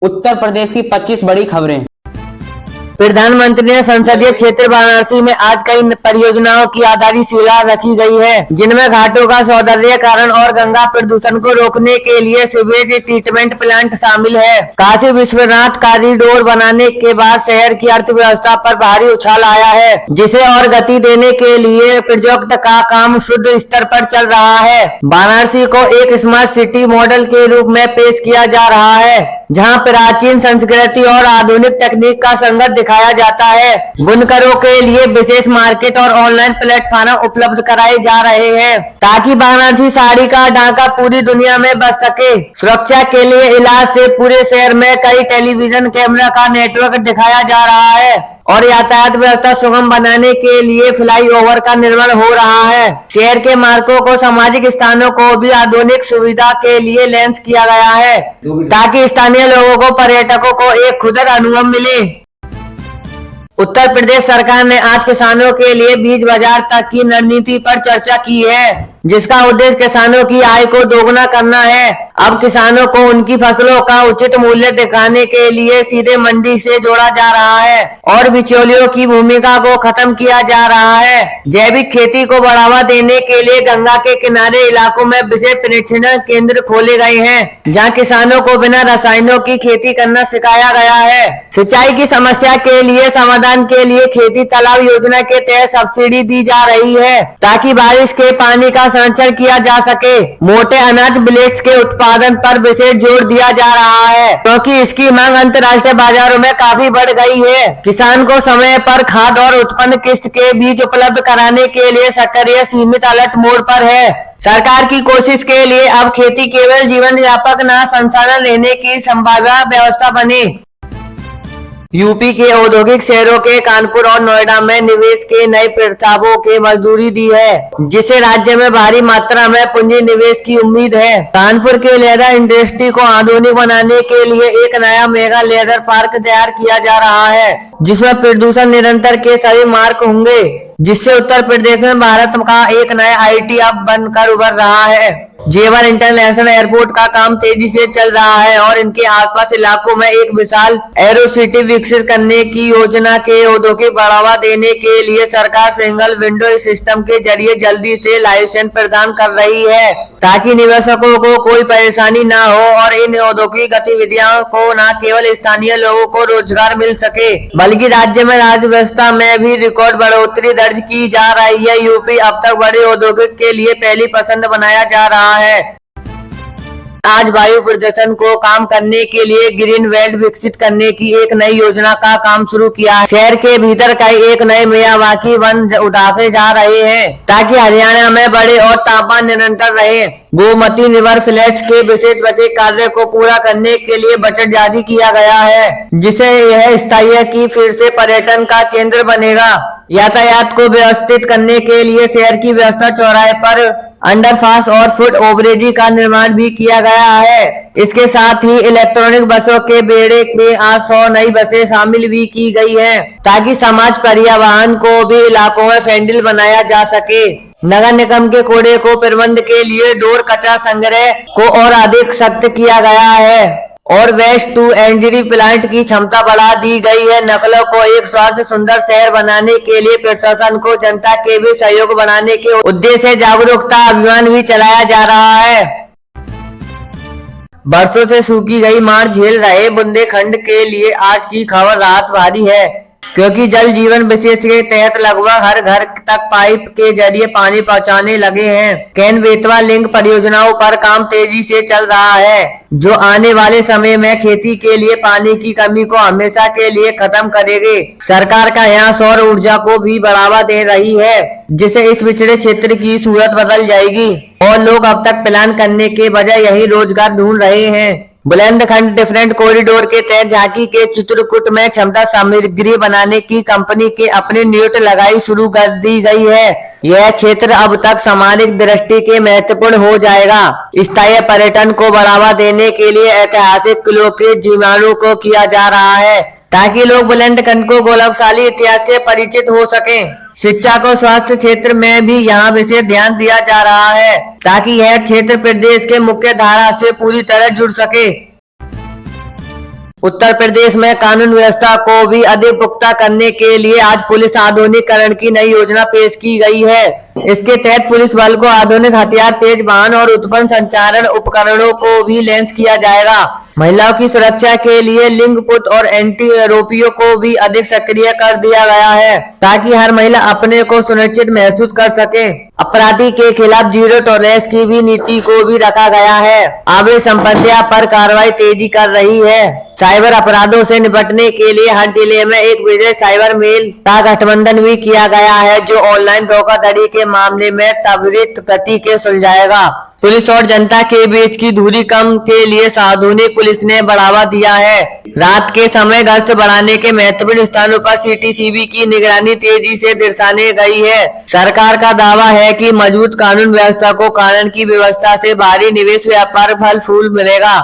उत्तर प्रदेश की 25 बड़ी खबरें। प्रधानमंत्री ने संसदीय क्षेत्र वाराणसी में आज कई परियोजनाओं की आधारशिला रखी गई है, जिनमें घाटों का सौंदर्यीकरण और गंगा प्रदूषण को रोकने के लिए सीवेज ट्रीटमेंट प्लांट शामिल है। काशी विश्वनाथ कॉरिडोर बनाने के बाद शहर की अर्थव्यवस्था पर भारी उछाल आया है, जिसे और गति देने के लिए प्रोजेक्ट का काम शुद्ध स्तर पर चल रहा है। वाराणसी को एक स्मार्ट सिटी मॉडल के रूप में पेश किया जा रहा है, जहां प्राचीन संस्कृति और आधुनिक तकनीक का संगत दिखाया जाता है। बुनकरों के लिए विशेष मार्केट और ऑनलाइन प्लेटफॉर्म उपलब्ध कराए जा रहे हैं, ताकि वाराणसी साड़ी का डाका पूरी दुनिया में बच सके। सुरक्षा के लिए इलाज से पूरे शहर में कई टेलीविजन कैमरा का नेटवर्क दिखाया जा रहा है और यातायात व्यवस्था सुगम बनाने के लिए फ्लाईओवर का निर्माण हो रहा है। शहर के मार्गों को सामाजिक स्थानों को भी आधुनिक सुविधा के लिए लॉन्च किया गया है, ताकि स्थानीय लोगों को, पर्यटकों को एक खुदर अनुभव मिले। उत्तर प्रदेश सरकार ने आज किसानों के लिए बीज बाजार तक की रणनीति पर चर्चा की है, जिसका उद्देश्य किसानों की आय को दोगुना करना है। अब किसानों को उनकी फसलों का उचित मूल्य दिखाने के लिए सीधे मंडी से जोड़ा जा रहा है और बिचौलियों की भूमिका को खत्म किया जा रहा है। जैविक खेती को बढ़ावा देने के लिए गंगा के किनारे इलाकों में विशेष प्रशिक्षण केंद्र खोले गए हैं, जहां किसानों को बिना रसायनों की खेती करना सिखाया गया है। सिंचाई की समस्या के लिए समाधान के लिए खेती तालाब योजना के तहत सब्सिडी दी जा रही है, ताकि बारिश के पानी का संरक्षण किया जा सके। मोटे अनाज मिलेट्स के उत्पादन पर विशेष जोर दिया जा रहा है, क्योंकि इसकी मांग अंतर्राष्ट्रीय बाजारों में काफी बढ़ गई है। किसान को समय पर खाद और उत्पन्न किस्त के बीज उपलब्ध कराने के लिए सक्रिय सीमित अलर्ट मोड पर है। सरकार की कोशिश के लिए अब खेती केवल जीवन यापक न संसाधन लेने की संभावना व्यवस्था बने। यूपी के औद्योगिक शहरों के कानपुर और नोएडा में निवेश के नए प्रस्तावों के मंजूरी दी है, जिससे राज्य में भारी मात्रा में पूंजी निवेश की उम्मीद है। कानपुर के लेदर इंडस्ट्री को आधुनिक बनाने के लिए एक नया मेगा लेदर पार्क तैयार किया जा रहा है, जिसमें प्रदूषण नियंत्रण के सभी मार्ग होंगे, जिससे उत्तर प्रदेश में भारत का एक नया IT हब बनकर उभर रहा है। जेवर इंटरनेशनल एयरपोर्ट का काम तेजी से चल रहा है और इनके आसपास इलाकों में एक विशाल एरो सिटी विकसित करने की योजना के औद्योगिक बढ़ावा देने के लिए सरकार सिंगल विंडो सिस्टम के जरिए जल्दी से लाइसेंस प्रदान कर रही है, ताकि निवेशकों को कोई परेशानी न हो और इन औद्योगिक गतिविधियों को न केवल स्थानीय लोगों को रोजगार मिल सके, बल्कि राज्य में अर्थव्यवस्था में भी रिकॉर्ड बढ़ोतरी दर्ज की जा रही है। यूपी अब तक बड़े औद्योगिक के लिए पहली पसंद बनाया जा रहा है। आज वायु प्रदूषण को कम करने के लिए ग्रीन बेल्ट विकसित करने की एक नई योजना का काम शुरू किया है। शहर के भीतर कई एक नए मियावाकी वन उठाए जा रहे हैं, ताकि हरियाणा में बड़े और तापमान निरंतर रहे। गोमती रिवर फ्लैट्स के विशेष बजट कार्य को पूरा करने के लिए बजट जारी किया गया है, जिसे यह स्थायी की फिर से पर्यटन का केंद्र बनेगा। यातायात को व्यवस्थित करने के लिए शहर की व्यवस्था चौराहे पर अंडरपास और फुट ओवरब्रिज का निर्माण भी किया गया है। इसके साथ ही इलेक्ट्रॉनिक बसों के बेड़े में आज 100 नई बसें शामिल भी की गई हैं, ताकि समाज परिवहन को भी इलाकों में फ्रेंडली बनाया जा सके। नगर निगम के कूड़े को प्रबंध के लिए डोर कचरा संग्रह को और अधिक सख्त किया गया है और वेस्ट टू एनर्जी प्लांट की क्षमता बढ़ा दी गई है। नकलों को एक स्वास्थ्य सुंदर शहर बनाने के लिए प्रशासन को जनता के भी सहयोग बनाने के उद्देश्य से जागरूकता अभियान भी चलाया जा रहा है। बरसों से सूखी गई मार झेल रहे बुंदेलखंड के लिए आज की खबर राहत भारी है, क्योंकि जल जीवन विशेष के तहत लगभग हर घर तक पाइप के जरिए पानी पहुंचाने लगे हैं। केन बेतवा लिंक परियोजनाओं पर काम तेजी से चल रहा है, जो आने वाले समय में खेती के लिए पानी की कमी को हमेशा के लिए खत्म करेगी। सरकार का यहाँ सौर ऊर्जा को भी बढ़ावा दे रही है, जिससे इस पिछड़े क्षेत्र की सूरत बदल जाएगी और लोग अब तक प्लान करने के बजाय यही रोजगार ढूंढ रहे हैं। बुंदेलखंड डिफरेंट कॉरिडोर के तहत झांकी के चित्रकूट में क्षमता सामग्री बनाने की कंपनी के अपने यूनिट लगाई शुरू कर दी गई है। यह क्षेत्र अब तक सामाजिक दृष्टि के महत्वपूर्ण हो जाएगा। स्थायी पर्यटन को बढ़ावा देने के लिए ऐतिहासिक किलों के जीवाणु को किया जा रहा है, ताकि लोग बुंदेलखंड को गौरवशाली इतिहास के परिचित हो सकें। शिक्षा को स्वास्थ्य क्षेत्र में भी यहाँ विशेष ध्यान दिया जा रहा है, ताकि यह क्षेत्र प्रदेश के मुख्य धारा से पूरी तरह जुड़ सके। उत्तर प्रदेश में कानून व्यवस्था को भी अधिक पुख्ता करने के लिए आज पुलिस आधुनिकीकरण की नई योजना पेश की गई है। इसके तहत पुलिस बल को आधुनिक हथियार, तेज वाहन और उत्पन्न संचारण उपकरणों को भी लैस किया जाएगा। महिलाओं की सुरक्षा के लिए लिंग पुट और एंटी आरोपियों को भी अधिक सक्रिय कर दिया गया है, ताकि हर महिला अपने को सुरक्षित महसूस कर सके। अपराधी के खिलाफ जीरो टॉलरेंस की भी नीति को भी रखा गया है। अवैध संपत्तियों पर कार्रवाई तेजी कर रही है। साइबर अपराधों से निपटने के लिए हर जिले में एक विशेष साइबर मेल का गठबंधन भी किया गया है, जो ऑनलाइन धोखाधड़ी के मामले में त्वरित गति के सुलझाएगा। पुलिस और जनता के बीच की दूरी कम के लिए आधुनिक पुलिस ने बढ़ावा दिया है। रात के समय गश्त बढ़ाने के महत्वपूर्ण स्थानों पर सीसीटीवी की निगरानी तेजी से दर्शाने गई है। सरकार का दावा है कि मजबूत कानून व्यवस्था को कारण की व्यवस्था से भारी निवेश व्यापार फल फूल मिलेगा।